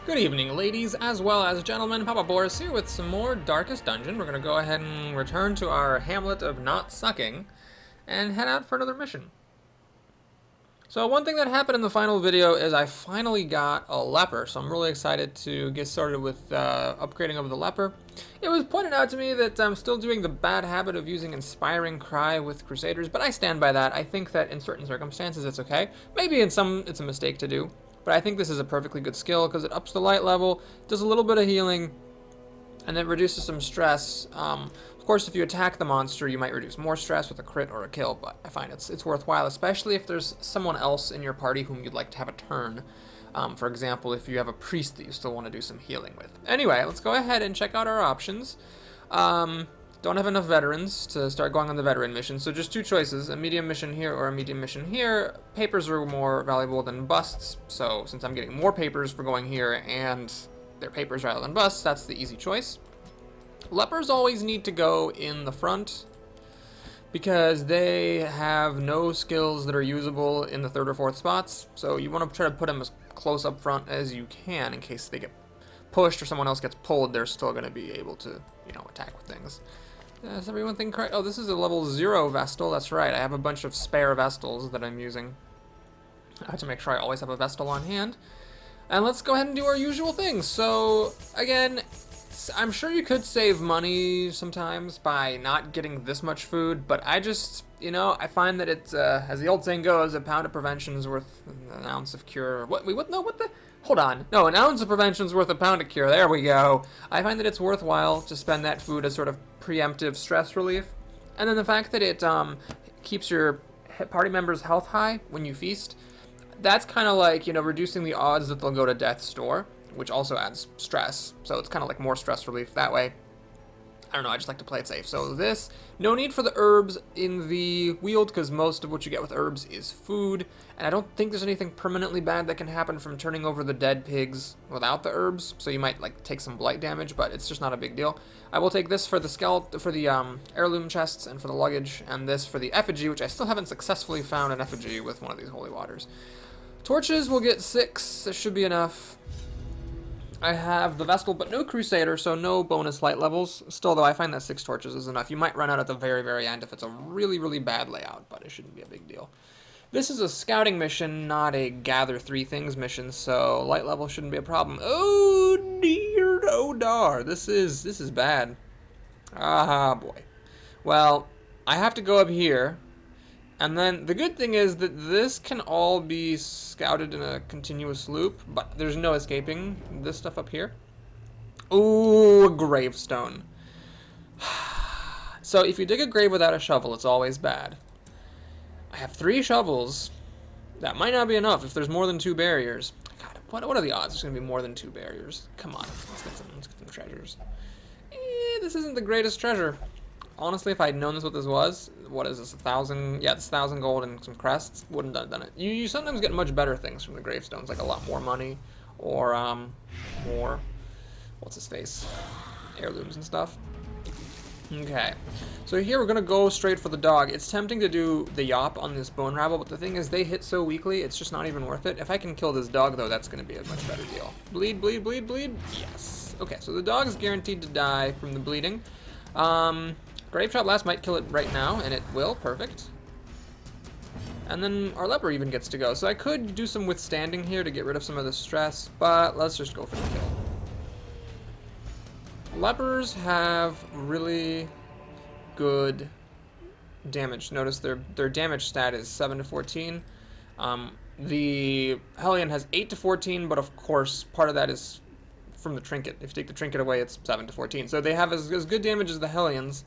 Good evening, ladies as well as gentlemen. Papa Boris here with some more Darkest Dungeon. We're going to go ahead and return to our hamlet of not sucking and head out for another mission. So one thing that happened in the final video is I finally got a leper, so I'm really excited to get started with upgrading of the leper. It was pointed out to me that I'm still doing the bad habit of using Inspiring Cry with Crusaders, but I stand by that. I think that in certain circumstances it's okay. Maybe in some it's a mistake to do. But I think this is a perfectly good skill because it ups the light level, does a little bit of healing, and then reduces some stress. Of course, if you attack the monster, you might reduce more stress with a crit or a kill, but I find it's worthwhile, especially if there's someone else in your party whom you'd like to have a turn. For example, if you have a priest that you still want to do some healing with. Anyway, let's go ahead and check out our options. Don't have enough veterans to start going on the veteran mission, so just two choices, a medium mission here or a medium mission here. Papers are more valuable than busts, so since I'm getting more papers for going here and they're papers rather than busts, that's the easy choice. Lepers always need to go in the front because they have no skills that are usable in the third or fourth spots, so you want to try to put them as close up front as you can in case they get pushed or someone else gets pulled. They're still going to be able to, attack with things. Does everyone think correct? Oh, this is a level 0 Vestal. That's right. I have a bunch of spare Vestals that I'm using. I have to make sure I always have a Vestal on hand. And let's go ahead and do our usual things. So, again, I'm sure you could save money sometimes by not getting this much food, but I just, I find that it's, as the old saying goes, a pound of prevention is worth an ounce of cure. Hold on. No, an ounce of prevention is worth a pound of cure. There we go. I find that it's worthwhile to spend that food as sort of preemptive stress relief. And then the fact that it keeps your party members' health high when you feast, that's kind of like, reducing the odds that they'll go to death's door, which also adds stress. So it's kind of like more stress relief that way. I don't know, I just like to play it safe. So this, no need for the herbs in the wield because most of what you get with herbs is food. And I don't think there's anything permanently bad that can happen from turning over the dead pigs without the herbs. So you might take some blight damage, but it's just not a big deal. I will take this for the heirloom chests and for the luggage, and this for the effigy, which I still haven't successfully found an effigy with one of these holy waters. Torches will get 6, that should be enough. I have the Vestal, but no Crusader, so no bonus light levels. Still, though, I find that 6 torches is enough. You might run out at the very, very end if it's a really, really bad layout, but it shouldn't be a big deal. This is a scouting mission, not a gather 3 things mission, so light level shouldn't be a problem. Oh dear, oh dar, this is bad. Ah, boy. Well, I have to go up here. And then the good thing is that this can all be scouted in a continuous loop, but there's no escaping this stuff up here. Ooh, a gravestone. So if you dig a grave without a shovel, it's always bad. I have 3 shovels. That might not be enough if there's more than 2 barriers. God, what are the odds there's going to be more than 2 barriers? Come on, let's get some treasures. This isn't the greatest treasure. Honestly, if I had known what this was, what is this, 1,000? Yeah, it's 1,000 gold and some crests. Wouldn't have done it. You sometimes get much better things from the gravestones, like a lot more money, or more, what's his face, heirlooms and stuff. Okay, so here we're gonna go straight for the dog. It's tempting to do the yop on this bone rabble, but the thing is, they hit so weakly, it's just not even worth it. If I can kill this dog, though, that's gonna be a much better deal. Bleed, bleed, bleed, bleed. Yes. Okay, so the dog is guaranteed to die from the bleeding. Grave Shot Blast might kill it right now, and it will. Perfect. And then our leper even gets to go. So I could do some withstanding here to get rid of some of the stress, but let's just go for the kill. Lepers have really good damage. Notice their damage stat is 7 to 14. The Hellion has 8 to 14, but of course part of that is from the trinket. If you take the trinket away, it's 7 to 14. So they have as good damage as the Hellions.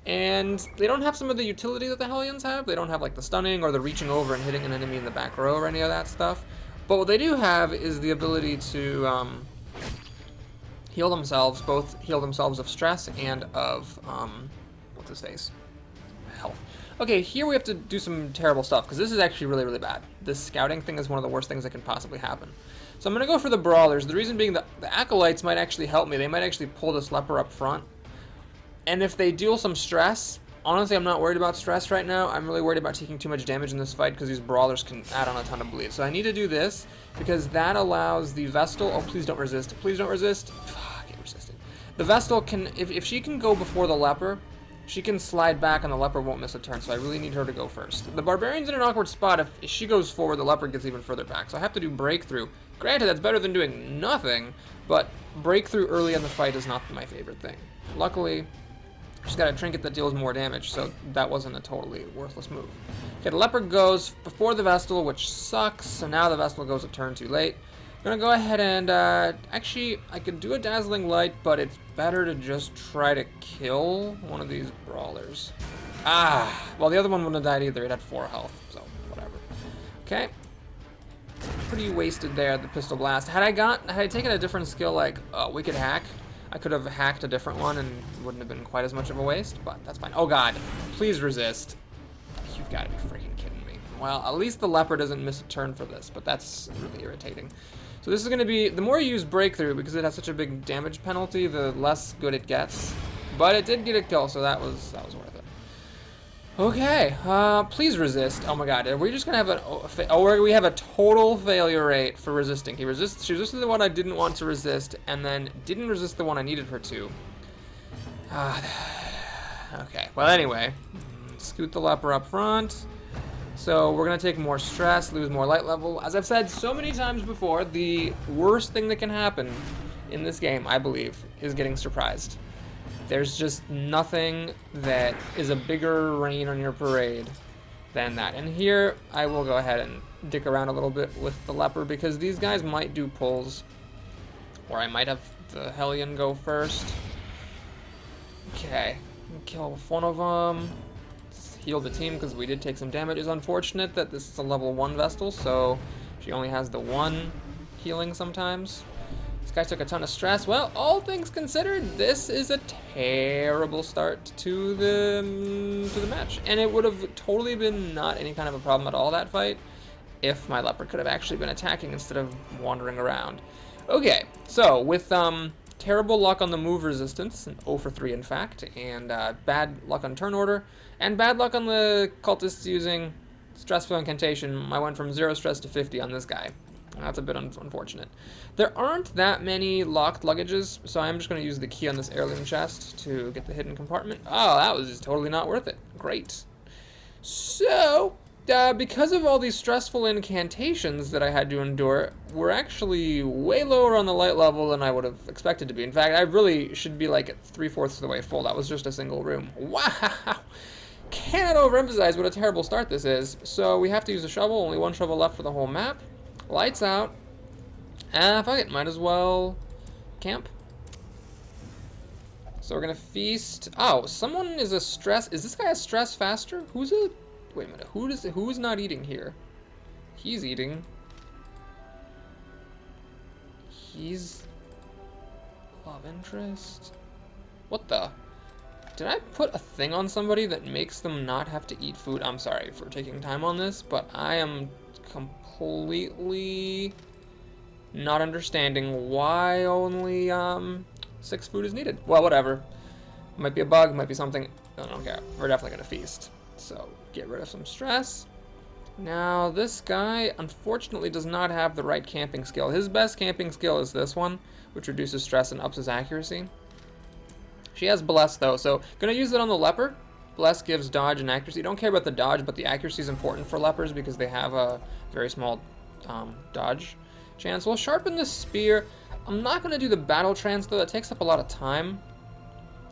And they don't have some of the utility that the Hellions have. They don't have like the stunning or the reaching over and hitting an enemy in the back row or any of that stuff. But what they do have is the ability to heal themselves, both heal themselves of stress and of, what's his face? Health. Okay, here we have to do some terrible stuff because this is actually really, really bad. This scouting thing is one of the worst things that can possibly happen. So I'm going to go for the brawlers. The reason being that the acolytes might actually help me. They might actually pull this leper up front. And if they deal some stress honestly, I'm not worried about stress right now. I'm really worried about taking too much damage in this fight because these brawlers can add on a ton of bleed. So I need to do this because that allows the Vestal... Oh, please don't resist. Please don't resist. Fuck, it resisted. The Vestal can... If she can go before the Leper, she can slide back and the Leper won't miss a turn. So I really need her to go first. The Barbarian's in an awkward spot. If she goes forward, the Leper gets even further back. So I have to do Breakthrough. Granted, that's better than doing nothing, but Breakthrough early in the fight is not my favorite thing. Luckily... She's got a trinket that deals more damage, so that wasn't a totally worthless move. Okay, the Leopard goes before the Vestal, which sucks, so now the Vestal goes a turn too late. I'm gonna go ahead and, actually, I could do a Dazzling Light, but it's better to just try to kill one of these brawlers. Well, the other one wouldn't have died either. It had 4 health, so whatever. Okay. Pretty wasted there, the Pistol Blast. Had I taken a different skill like Wicked Hack, I could have hacked a different one and wouldn't have been quite as much of a waste, but that's fine. Oh god, please resist. You've got to be freaking kidding me. Well, at least the Leper doesn't miss a turn for this, but that's really irritating. So this is going to be, the more you use Breakthrough, because it has such a big damage penalty, the less good it gets. But it did get a kill, so that was worth it. Okay, please resist. Oh my god, are we just gonna have we have a total failure rate for resisting. She resisted the one I didn't want to resist, and then didn't resist the one I needed her to. Okay, well anyway, scoot the Leper up front. So we're gonna take more stress, lose more light level. As I've said so many times before, the worst thing that can happen in this game, I believe, is getting surprised. There's just nothing that is a bigger rain on your parade than that. And here, I will go ahead and dick around a little bit with the Leper because these guys might do pulls. Or I might have the Hellion go first. Okay, kill one of them. Heal the team because we did take some damage. It's unfortunate that this is a level 1 Vestal, so she only has the 1 healing sometimes. Guy took a ton of stress. Well, all things considered, this is a terrible start to the match, and it would have totally been not any kind of a problem at all, that fight, if my Leper could have actually been attacking instead of wandering around. Okay, so with terrible luck on the move resistance, an 0 for 3 in fact, and bad luck on turn order, and bad luck on the cultists using stressful incantation, I went from 0 stress to 50 on this guy. That's a bit unfortunate. There aren't that many locked luggages, so I'm just going to use the key on this heirloom chest to get the hidden compartment. Oh, that was just totally not worth it. Great. So, because of all these stressful incantations that I had to endure, we're actually way lower on the light level than I would have expected to be. In fact, I really should be like at 3/4 of the way full. That was just a single room. Wow! Cannot overemphasize what a terrible start this is. So we have to use a shovel. Only 1 shovel left for the whole map. Lights out. Fuck it, might as well camp. So we're gonna feast. Oh, someone is a stress. Is this guy a stress faster? Wait a minute. Who's not eating here? He's eating. He's love interest. What the? Did I put a thing on somebody that makes them not have to eat food? I'm sorry for taking time on this, but I am completely not understanding why only 6 food is needed. Well, whatever. Might be a bug, might be something. I don't care. We're definitely gonna feast. So get rid of some stress. Now this guy unfortunately does not have the right camping skill. His best camping skill is this one, which reduces stress and ups his accuracy. She has Bless though, so gonna use it on the Leper. Bless gives dodge and accuracy. Don't care about the dodge, but the accuracy is important for Lepers because they have a very small dodge chance. We'll sharpen the spear. I'm not going to do the battle trance though. That takes up a lot of time.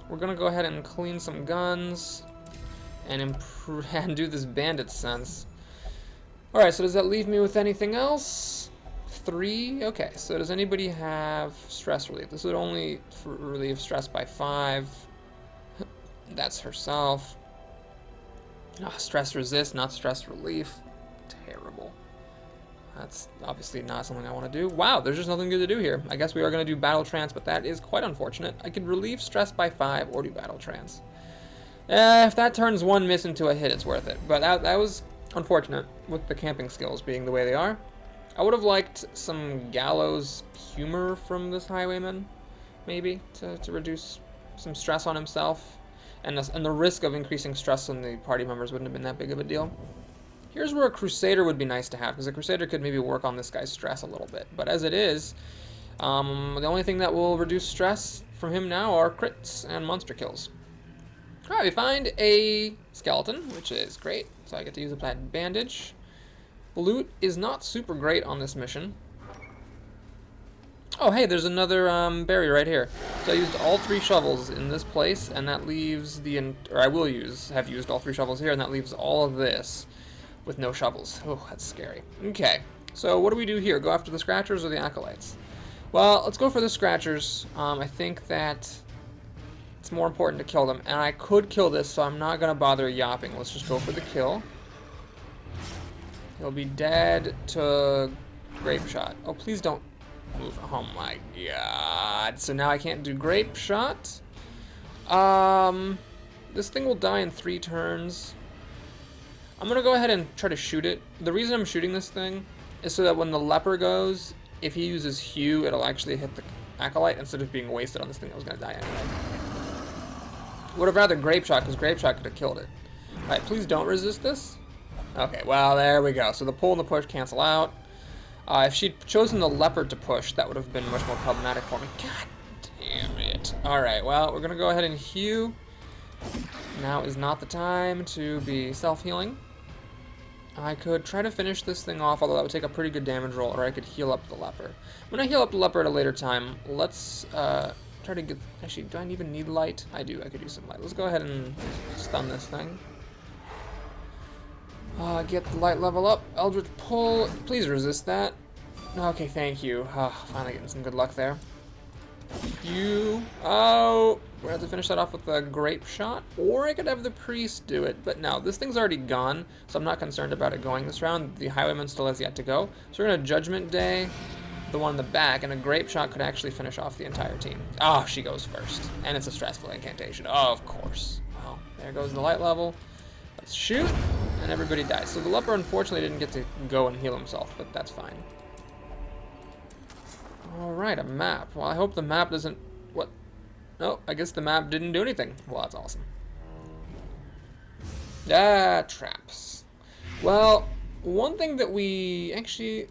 We're going to go ahead and clean some guns and do this bandit sense. Alright, so does that leave me with anything else? 3? Okay, so does anybody have stress relief? This would only relieve stress by 5. That's herself. Stress resist, not stress relief. Terrible. That's obviously not something I want to do. Wow, there's just nothing good to do here. I guess we are going to do battle trance, but that is quite unfortunate. I could relieve stress by 5 or do battle trance. If that turns 1 miss into a hit, it's worth it. But that was unfortunate with the camping skills being the way they are. I would have liked some gallows humor from this highwayman, maybe, to reduce some stress on himself. and the risk of increasing stress on the party members wouldn't have been that big of a deal. Here's where a Crusader would be nice to have, because a Crusader could maybe work on this guy's stress a little bit. But as it is, the only thing that will reduce stress from him now are crits and monster kills. Alright, we find a skeleton, which is great. So I get to use a platinum bandage. Loot is not super great on this mission. Oh, hey, there's another barrier right here. So I used all 3 shovels in this place, and that leaves or I will have used all 3 shovels here, and that leaves all of this with no shovels. Oh, that's scary. Okay, so what do we do here? Go after the Scratchers or the Acolytes? Well, let's go for the Scratchers. I think that it's more important to kill them, and I could kill this, so I'm not going to bother yapping. Let's just go for the kill. He'll be dead to Grape Shot. Oh, please don't move. Oh my god. So now I can't do Grape Shot. This thing will die in 3 turns. I'm gonna go ahead and try to shoot it. The reason I'm shooting this thing is so that when the leper goes, if he uses Hue, it'll actually hit the Acolyte instead of being wasted on this thing that was gonna die anyway. Would have rather Grape Shot, because Grape Shot could have killed it. Alright, please don't resist this. Okay, well, there we go. So the pull and the push cancel out. If she'd chosen the leopard to push, that would have been much more problematic for me. God damn it. Alright, well, we're going to go ahead and heal. Now is not the time to be self-healing. I could try to finish this thing off, although that would take a pretty good damage roll, or I could heal up the leper. When I heal up the leper at a later time, let's try to get... Actually, do I even need light? I do. I could use some light. Let's go ahead and stun this thing. Get the light level up. Eldritch Pull. Please resist that. Okay, thank you. Finally getting some good luck there. Oh, we're going to have to finish that off with a Grape Shot, or I could have the Priest do it, but no, this thing's already gone, so I'm not concerned about it going this round. The Highwayman still has yet to go, so we're going to Judgment Day the one in the back, and a Grape Shot could actually finish off the entire team. Oh, she goes first, and it's a stressful incantation. Oh, of course. Well, there goes the light level. Let's shoot, and everybody dies. So the leper unfortunately didn't get to go and heal himself, but that's fine. Alright, a map. Well, I hope the map doesn't... What? Oh, I guess the map didn't do anything. Well, that's awesome. Traps. Well, one thing that we... Actually,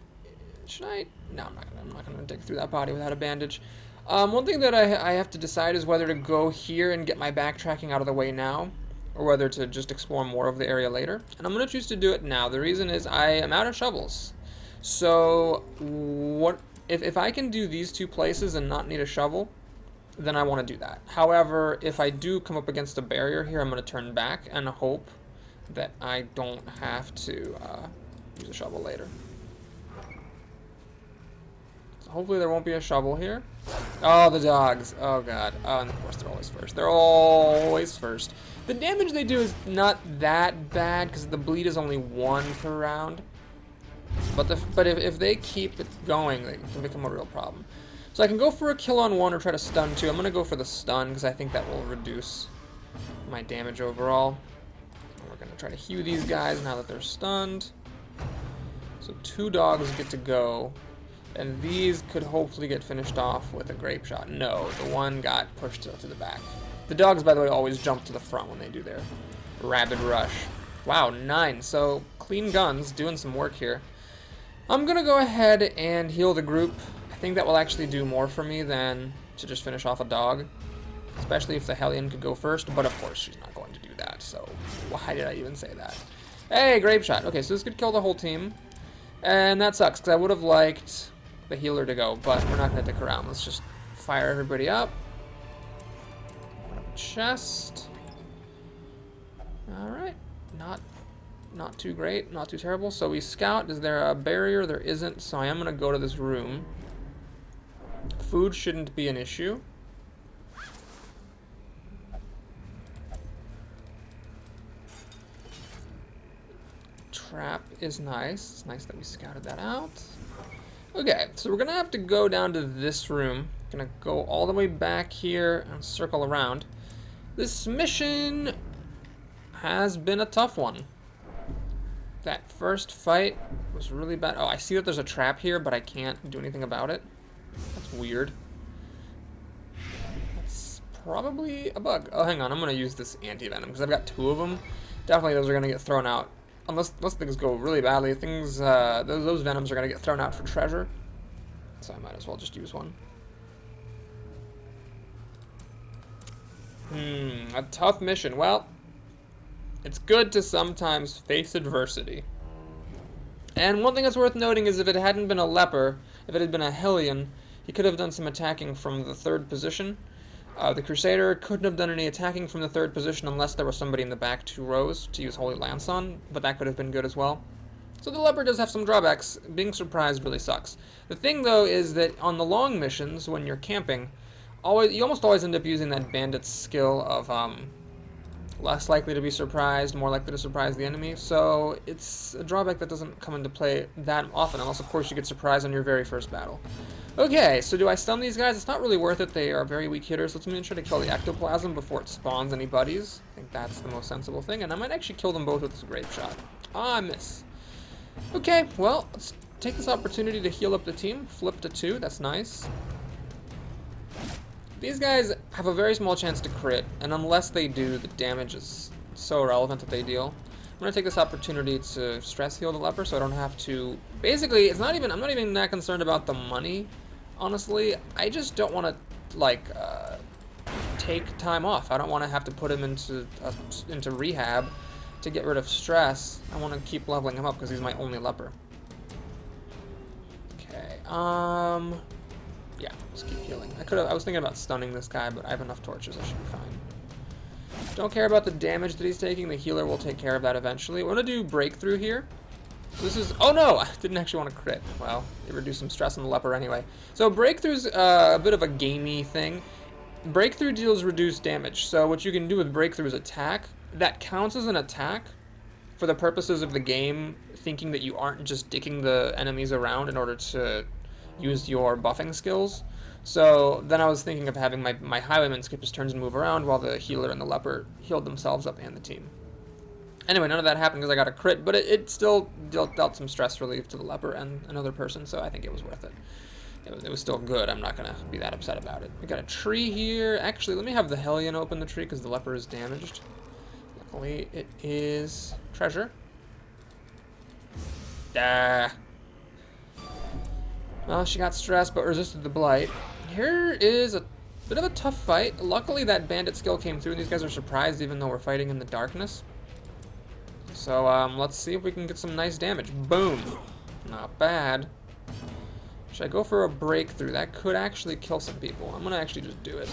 should I... No, I'm not going to dig through that body without a bandage. One thing that I have to decide is whether to go here and get my backtracking out of the way now, or whether to just explore more of the area later. And I'm going to choose to do it now. The reason is I am out of shovels. So, what... If I can do these 2 places and not need a shovel, then I want to do that. However, if I do come up against a barrier here, I'm going to turn back and hope that I don't have to use a shovel later. So hopefully there won't be a shovel here. Oh, the dogs. Oh, God. Oh, and of course they're always first. They're always first. The damage they do is not that bad because the bleed is only 1 per round. But if they keep it going, it can become a real problem. So I can go for a kill on 1 or try to stun 2. I'm going to go for the stun because I think that will reduce my damage overall. And we're going to try to heal these guys now that they're stunned. So 2 dogs get to go. And these could hopefully get finished off with a Grape Shot. No, the one got pushed to the back. The dogs, by the way, always jump to the front when they do their rabid rush. Wow, 9. So clean guns, doing some work here. I'm going to go ahead and heal the group. I think that will actually do more for me than to just finish off a dog. Especially if the Hellion could go first, but of course she's not going to do that, so why did I even say that? Hey, Grape Shot. Okay, so this could kill the whole team. And that sucks, because I would have liked the healer to go, but we're not going to dick around. Let's just fire everybody up. Put up a chest. Alright, not too great, not too terrible. So we scout. Is there a barrier? There isn't, so I am going to go to this room. Food shouldn't be an issue. Trap is nice. It's nice that we scouted that out. Okay, so we're going to have to go down to this room. Going to go all the way back here and circle around. This mission has been a tough one. That first fight was really bad. Oh, I see that there's a trap here, but I can't do anything about it. That's weird. That's probably a bug. Oh, hang on. I'm going to use this anti-venom because I've got 2 of them. Definitely those are going to get thrown out. Unless things go really badly, those venoms are going to get thrown out for treasure. So I might as well just use one. A tough mission. Well, it's good to sometimes face adversity. And one thing that's worth noting is if it hadn't been a leper, if it had been a Hellion, he could have done some attacking from the 3rd position. The Crusader couldn't have done any attacking from the 3rd position unless there was somebody in the back 2 rows to use Holy Lance on, but that could have been good as well. So the leper does have some drawbacks. Being surprised really sucks. The thing, though, is that on the long missions, when you're camping, you almost always end up using that bandit's skill of less likely to be surprised, more likely to surprise the enemy. So it's a drawback that doesn't come into play that often, unless, of course, you get surprised on your very first battle. Okay, so do I stun these guys? It's not really worth it. They are very weak hitters. Let's try to kill the ectoplasm before it spawns any buddies. I think that's the most sensible thing, and I might actually kill them both with this grape shot. Ah, I miss. Okay, well, let's take this opportunity to heal up the team. Flip to 2, that's nice. These guys have a very small chance to crit, and unless they do, the damage is so irrelevant that they deal. I'm going to take this opportunity to stress heal the leper so I don't have to... Basically, I'm not even that concerned about the money, honestly. I just don't want to, like, take time off. I don't want to have to put him into rehab to get rid of stress. I want to keep leveling him up because he's my only leper. Okay, yeah, just keep healing. I was thinking about stunning this guy, but I have enough torches. I should be fine. Don't care about the damage that he's taking. The healer will take care of that eventually. We're going to do breakthrough here. So this is... Oh no! I didn't actually want to crit. Well, it reduced some stress on the leper anyway. So breakthrough's a bit of a gamey thing. Breakthrough deals reduced damage. So what you can do with breakthrough is attack. That counts as an attack for the purposes of the game, thinking that you aren't just dicking the enemies around in order to use your buffing skills. So then I was thinking of having my highwayman skip his turns and move around while the healer and the leper healed themselves up and the team. Anyway, none of that happened because I got a crit, but it still dealt some stress relief to the leper and another person, so I think it was worth it. It was still good. I'm not going to be that upset about it. We got a tree here. Actually, let me have the Hellion open the tree because the leper is damaged. Luckily, it is treasure. Ah. Well, she got stressed but resisted the blight. Here is a bit of a tough fight. Luckily, that bandit skill came through, and these guys are surprised even though we're fighting in the darkness. So, let's see if we can get some nice damage. Boom. Not bad. Should I go for a breakthrough? That could actually kill some people. I'm going to actually just do it.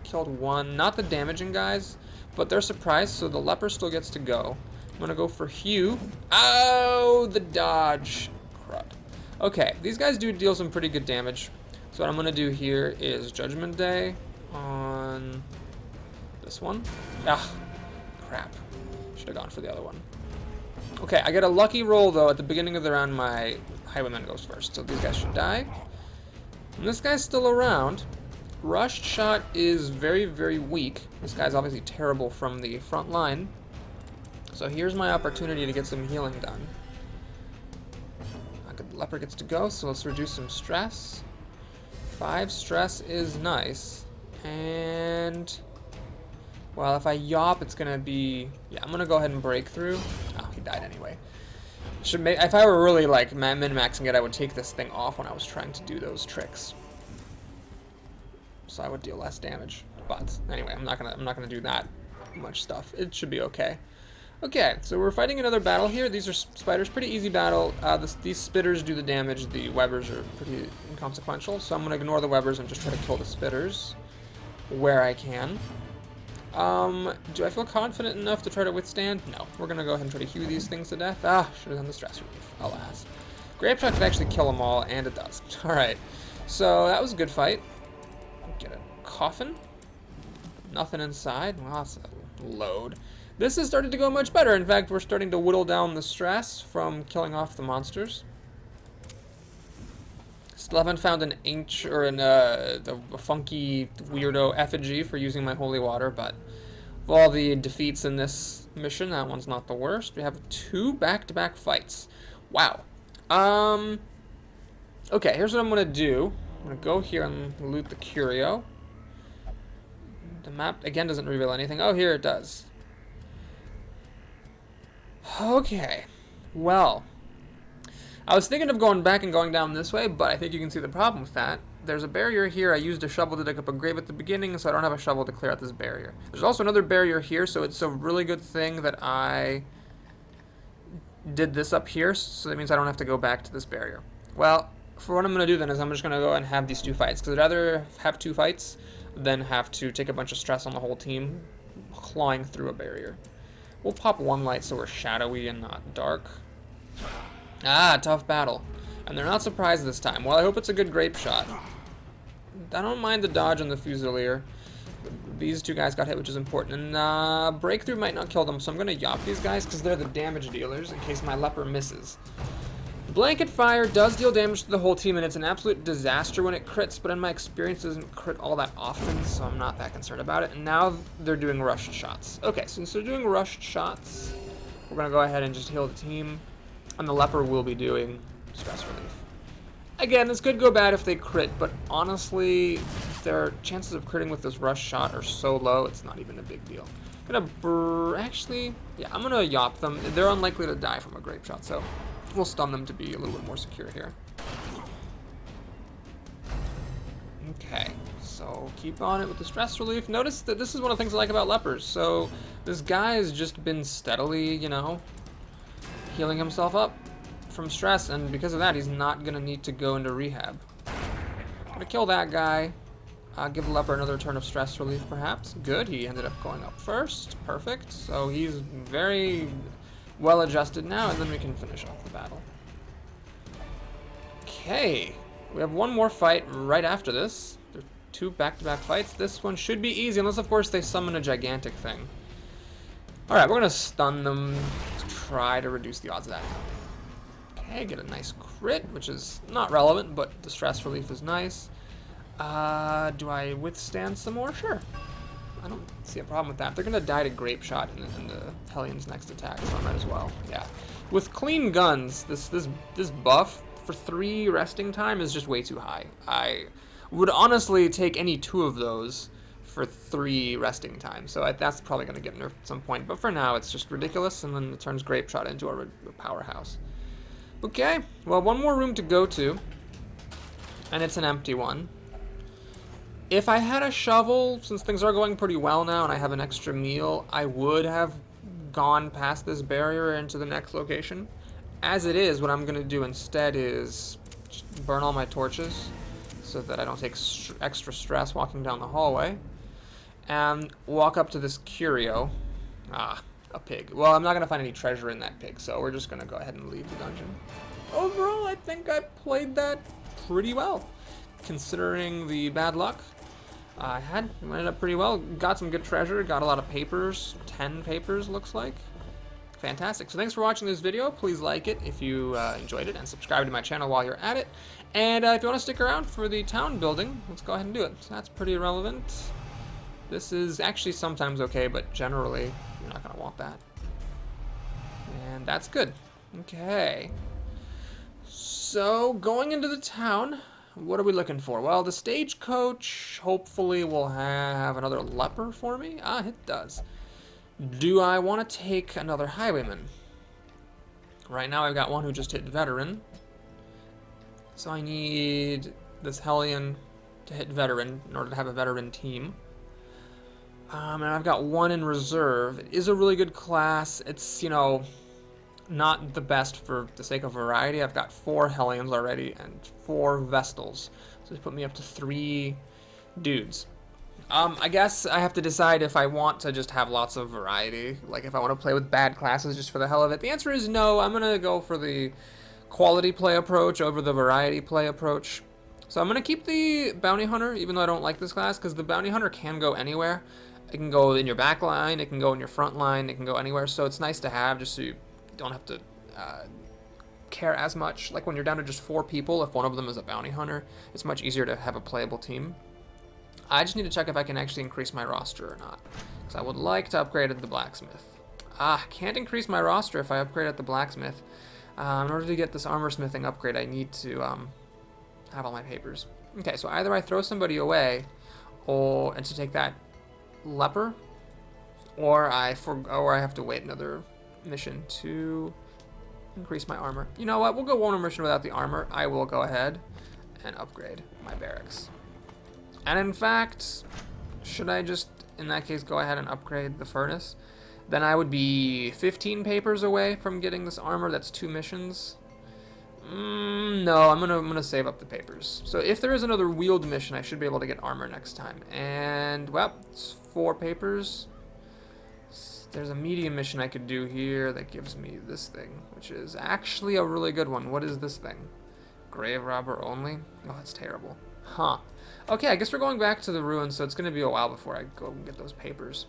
Killed one. Not the damaging guys, but they're surprised, so the leper still gets to go. I'm going to go for Hugh. Oh, the dodge. Crud. Okay, these guys do deal some pretty good damage. So what I'm going to do here is Judgment Day on this one. Ah, crap. Should have gone for the other one. Okay, I get a lucky roll, though. At the beginning of the round, my highwayman goes first, so these guys should die. And this guy's still around. Rushed shot is very, very weak. This guy's obviously terrible from the front line. So here's my opportunity to get some healing done. The leper gets to go, so let's reduce some stress. 5 stress is nice. And... well, if I yop, it's going to be... yeah, I'm going to go ahead and break through. Oh, he died anyway. If I were really, like, min-maxing it, I would take this thing off when I was trying to do those tricks. So I would deal less damage. But, anyway, I'm not gonna do that much stuff. It should be okay. Okay, so we're fighting another battle here. These are spiders. Pretty easy battle. These spitters do the damage. The webbers are pretty inconsequential. So I'm going to ignore the webbers and just try to kill the spitters where I can. Do I feel confident enough to try to withstand? No. We're going to go ahead and try to hew these things to death. Ah, should have done the stress relief. Alas. Grape shot could actually kill them all, and it does. Alright. So that was a good fight. Get a coffin. Nothing inside. Well, that's a load. This has started to go much better. In fact, we're starting to whittle down the stress from killing off the monsters. Still haven't found an ancient or a funky weirdo effigy for using my holy water, but of all the defeats in this mission, that one's not the worst. We have 2 back-to-back fights. Wow. Okay, here's what I'm gonna do. I'm gonna go here and loot the curio. The map, again, doesn't reveal anything. Oh, here it does. Okay. Well, I was thinking of going back and going down this way, but I think you can see the problem with that. There's a barrier here. I used a shovel to dig up a grave at the beginning, so I don't have a shovel to clear out this barrier. There's also another barrier here, so it's a really good thing that I did this up here, so that means I don't have to go back to this barrier. Well, for what I'm going to do then is I'm just going to go and have these 2 fights, because I'd rather have 2 fights than have to take a bunch of stress on the whole team clawing through a barrier. We'll pop 1 light so we're shadowy and not dark. Ah, tough battle. And they're not surprised this time. Well, I hope it's a good grape shot. I don't mind the dodge on the Fusilier. These 2 guys got hit, which is important. And breakthrough might not kill them, so I'm going to yop these guys because they're the damage dealers in case my leper misses. Blanket fire does deal damage to the whole team, and it's an absolute disaster when it crits, but in my experience it doesn't crit all that often, so I'm not that concerned about it. And now they're doing rushed shots. Okay, since they're doing rushed shots, we're going to go ahead and just heal the team, and the leper will be doing stress relief. Again, this could go bad if they crit, but honestly, their chances of critting with this rush shot are so low, it's not even a big deal. I'm gonna yop them. They're unlikely to die from a grape shot, so we'll stun them to be a little bit more secure here. Okay, so keep on it with the stress relief. Notice that this is one of the things I like about lepers. So this guy has just been steadily, you know, healing himself up from stress, and because of that, he's not gonna need to go into rehab. Gonna kill that guy. Give the leper another turn of stress relief, perhaps. Good, he ended up going up first. Perfect. So he's very well adjusted now, and then we can finish off the battle. Okay, we have 1 more fight right after this. There are 2 back-to-back fights. This one should be easy, unless of course they summon a gigantic thing. Alright, we're gonna stun them to try to reduce the odds of that. Okay, get a nice crit, which is not relevant, but the stress relief is nice. Do I withstand some more? Sure. I don't see a problem with that. They're gonna die to grape shot in the Hellions' next attack, so I might as well. Yeah. With clean guns, this buff for 3 resting time is just way too high. I would honestly take any 2 of those for 3 resting time, so that's probably gonna get nerfed at some point. But for now, it's just ridiculous, and then it turns grape shot into a powerhouse. Okay. Well, 1 more room to go to, and it's an empty one. If I had a shovel, since things are going pretty well now and I have an extra meal, I would have gone past this barrier into the next location. As it is, what I'm going to do instead is just burn all my torches so that I don't take extra stress walking down the hallway. And walk up to this curio. Ah, a pig. Well, I'm not going to find any treasure in that pig, so we're just going to go ahead and leave the dungeon. Overall, I think I played that pretty well, considering the bad luck. I ended up pretty well. Got some good treasure, got a lot of papers, 10 papers looks like. Fantastic. So thanks for watching this video. Please like it if you enjoyed it, and subscribe to my channel while you're at it. And if you want to stick around for the town building, let's go ahead and do it. So that's pretty irrelevant. This is actually sometimes okay, but generally you're not going to want that. And that's good. Okay. So going into the town, what are we looking for? Well, the stagecoach hopefully will have another leper for me. Ah, it does. Do I want to take another highwayman? Right now I've got one who just hit veteran. So I need this Hellion to hit veteran in order to have a veteran team. And I've got 1 in reserve. It is a really good class. It's, you know, not the best for the sake of variety. I've got 4 Hellions already and 4 Vestals. So they put me up to 3 dudes. I guess I have to decide if I want to just have lots of variety. Like if I want to play with bad classes just for the hell of it. The answer is no. I'm going to go for the quality play approach over the variety play approach. So I'm going to keep the Bounty Hunter, even though I don't like this class, because the Bounty Hunter can go anywhere. It can go in your back line, it can go in your front line, it can go anywhere. So it's nice to have just so you don't have to care as much. Like when you're down to just 4 people, if one of them is a bounty hunter, it's much easier to have a playable team. I just need to check if I can actually increase my roster or not, because I would like to upgrade at the blacksmith. Can't increase my roster if I upgrade at the blacksmith. In order to get this armor smithing upgrade, I need to have all my papers. Okay, so either I throw somebody away, and to take that leper, or I have to wait another mission to increase my armor. You know what? We'll go one more mission without the armor. I will go ahead and upgrade my barracks. And in fact, should I just, in that case, go ahead and upgrade the furnace? Then I would be 15 papers away from getting this armor. That's 2 missions. No, I'm gonna save up the papers. So if there is another wheeled mission, I should be able to get armor next time. And, well, it's 4 papers. There's a medium mission I could do here that gives me this thing, which is actually a really good one. What is this thing? Grave robber only? Oh, that's terrible. Huh. Okay, I guess we're going back to the ruins, so it's going to be a while before I go and get those papers.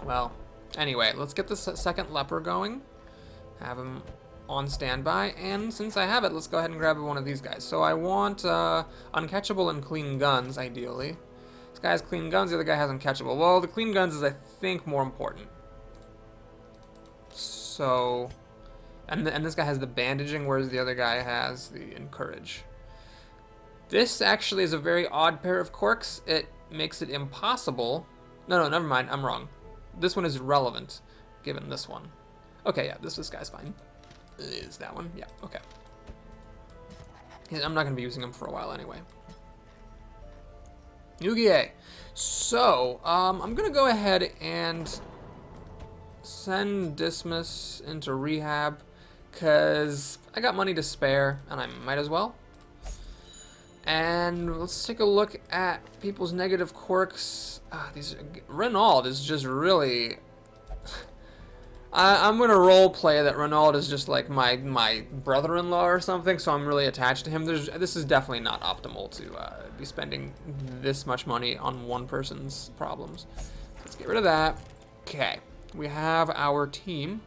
Well, anyway, let's get this second leper going. Have him on standby, and since I have it, let's go ahead and grab one of these guys. So I want uncatchable and clean guns, ideally. This guy has clean guns, the other guy has uncatchable. Well, the clean guns is, I think, more important. So, and this guy has the bandaging, whereas the other guy has the encourage. This actually is a very odd pair of quirks. It makes it impossible. No, never mind, I'm wrong. This one is relevant, given this one. Okay, yeah, this guy's fine. Is that one? Yeah, okay. I'm not going to be using him for a while anyway. Yugie. So, I'm going to go ahead and send Dismas into rehab, because I got money to spare, and I might as well. And let's take a look at people's negative quirks. Renaud is just really... I'm going to role play that Renaud is just like my brother-in-law or something, so I'm really attached to him. This is definitely not optimal to be spending this much money on one person's problems. Let's get rid of that. Okay, we have our team.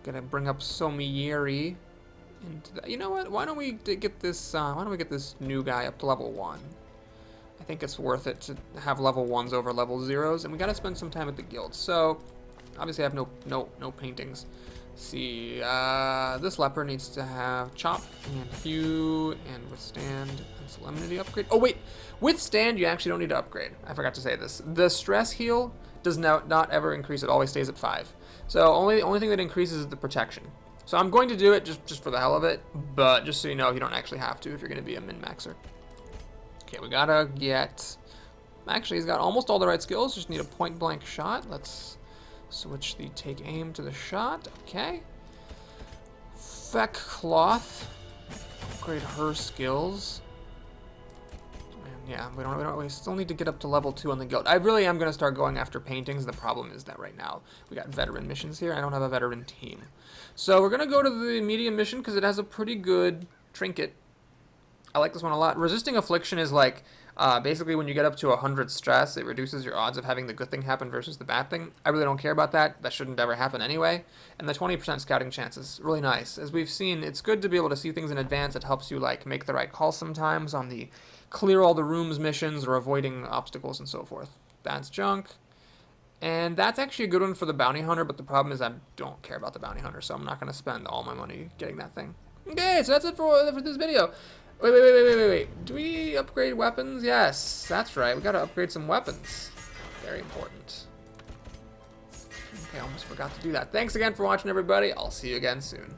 Gonna bring up Somieri into that. You know what? Why don't we get this? Why don't we get this new guy up to level 1? I think it's worth it to have level 1s over level 0s, and we gotta spend some time at the guild. So. Obviously, I have no paintings. Let's see, this leper needs to have chop and hew and withstand and solemnity upgrade. Oh wait, withstand you actually don't need to upgrade. I forgot to say this. The stress heal does not ever increase. It always stays at 5. So only thing that increases is the protection. So I'm going to do it just for the hell of it, but just so you know, you don't actually have to if you're going to be a min-maxer. Okay, we gotta get. Actually, he's got almost all the right skills. Just need a point-blank shot. Let's. Switch the take aim to the shot. Okay. Feck Cloth. Upgrade her skills. And yeah, we still need to get up to level 2 on the guild. I really am going to start going after paintings. The problem is that right now we got veteran missions here. I don't have a veteran team. So we're going to go to the medium mission because it has a pretty good trinket. I like this one a lot. Resisting affliction is like basically when you get up to 100 stress, it reduces your odds of having the good thing happen versus the bad thing. I really don't care about that. That shouldn't ever happen anyway. And the 20% scouting chance is really nice. As we've seen, it's good to be able to see things in advance. It helps you like make the right call sometimes on the clear all the rooms missions or avoiding obstacles and so forth. That's junk. And that's actually a good one for the bounty hunter, but the problem is I don't care about the bounty hunter, so I'm not going to spend all my money getting that thing. Okay, so that's it for this video. Wait. Do we upgrade weapons? Yes, that's right. We gotta upgrade some weapons. Very important. Okay, I almost forgot to do that. Thanks again for watching, everybody. I'll see you again soon.